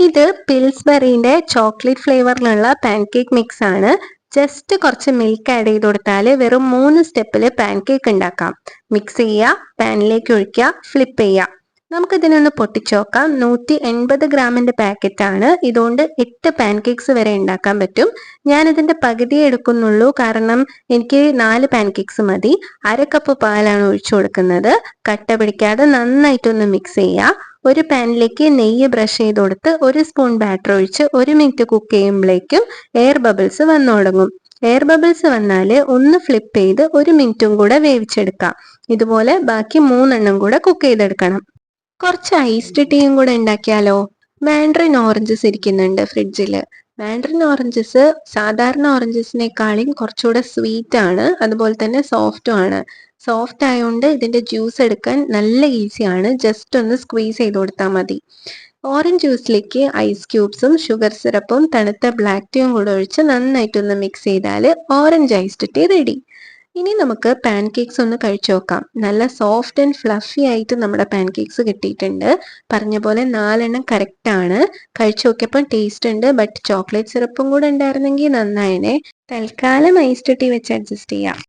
ഇത് പിൽസ്ബെറിന്റെ chocolate ഫ്ലേവറിലുള്ള pancake mix ആണ്. Just കുറച്ച് മിൽക്ക് ആഡ് ചെയ്ത് കൊടുത്താൽ വെറും 3 സ്റ്റെപ്പിൽ പാൻകേക്ക് ഉണ്ടാക്കാം. മിക്സ് ചെയ്യുക, പാനിലേക്ക് ഒഴിക്കുക, ഫ്ലിപ്പ് ചെയ്യുക. നമുക്കിതിനൊന്ന് പൊട്ടിച്ചു നോക്കാം. 180 ഗ്രാമിന്റെ പാക്കറ്റ് ആണ്. ഇതുകൊണ്ട് 8 പാൻകേക്സ് വരെ ഉണ്ടാക്കാൻ പറ്റും. ഞാനിതിന്റെ പകുതി എടുക്കുന്നുള്ളൂ, കാരണം എനിക്ക് 4 പാൻകേക്സ് മതി. 1/2 കപ്പ് പാലാണ് ഒഴിച്ചു കൊടുക്കുന്നത്. കട്ട പിടിക്കാതെ നന്നായിട്ടൊന്ന് മിക്സ് ചെയ്യുക. ഒരു പാനിലേക്ക് നെയ്യ് ബ്രഷ് ചെയ്ത് കൊടുത്ത് 1 സ്പൂൺ ബാറ്റർ ഒഴിച്ച് 1 മിനിറ്റ് കുക്ക് ചെയ്യുമ്പോഴേക്കും എയർ ബബിൾസ് വന്നു തുടങ്ങും. എയർ ബബിൾസ് വന്നാൽ ഒന്ന് ഫ്ലിപ്പ് ചെയ്ത് 1 മിനിറ്റും കൂടെ വേവിച്ചെടുക്കാം. ഇതുപോലെ ബാക്കി 3 എണ്ണം കൂടെ കുക്ക് ചെയ്തെടുക്കണം. കുറച്ച് ഐസ്ഡ് ടീയും കൂടെ ഉണ്ടാക്കിയാലോ? മാൻഡറിൻ ഓറഞ്ചസ് ഇരിക്കുന്നുണ്ട് ഫ്രിഡ്ജിൽ. മാൻഡറിൻ ഓറഞ്ചസ് സാധാരണ ഓറഞ്ചസിനേക്കാളും കുറച്ചുകൂടെ സ്വീറ്റ് ആണ്, അതുപോലെ തന്നെ സോഫ്റ്റും ആണ്. സോഫ്റ്റ് ആയതുകൊണ്ട് ഇതിന്റെ ജ്യൂസ് എടുക്കാൻ നല്ല ഈസിയാണ്. ജസ്റ്റ് ഒന്ന് സ്ക്വീസ് ചെയ്ത് കൊടുത്താൽ മതി. ഓറഞ്ച് ജ്യൂസിലേക്ക് ഐസ് ക്യൂബ്സും ഷുഗർ സിറപ്പും തണുത്ത ബ്ലാക്ക് ടീയും കൂടെ ഒഴിച്ച് നന്നായിട്ടൊന്ന് മിക്സ് ചെയ്താൽ ഓറഞ്ച് ഐസ്ഡ് ടീ റെഡി. ഇനി നമുക്ക് പാൻകേക്സ് ഒന്ന് കഴിച്ചു നോക്കാം. നല്ല സോഫ്റ്റ് ആൻഡ് ഫ്ലഫി ആയിട്ട് നമ്മുടെ പാൻകേക്സ് കിട്ടിയിട്ടുണ്ട്. പറഞ്ഞ പോലെ 4 എണ്ണം കറക്റ്റ് ആണ്. കഴിച്ചു നോക്കിയപ്പോൾ ടേസ്റ്റ് ഉണ്ട്, ബട്ട് ചോക്ലേറ്റ് സിറപ്പും കൂടെ ഉണ്ടായിരുന്നെങ്കിൽ നന്നായനെ. തൽക്കാലം ഐസ്ഡ് ടീ വെച്ച് അഡ്ജസ്റ്റ് ചെയ്യാം.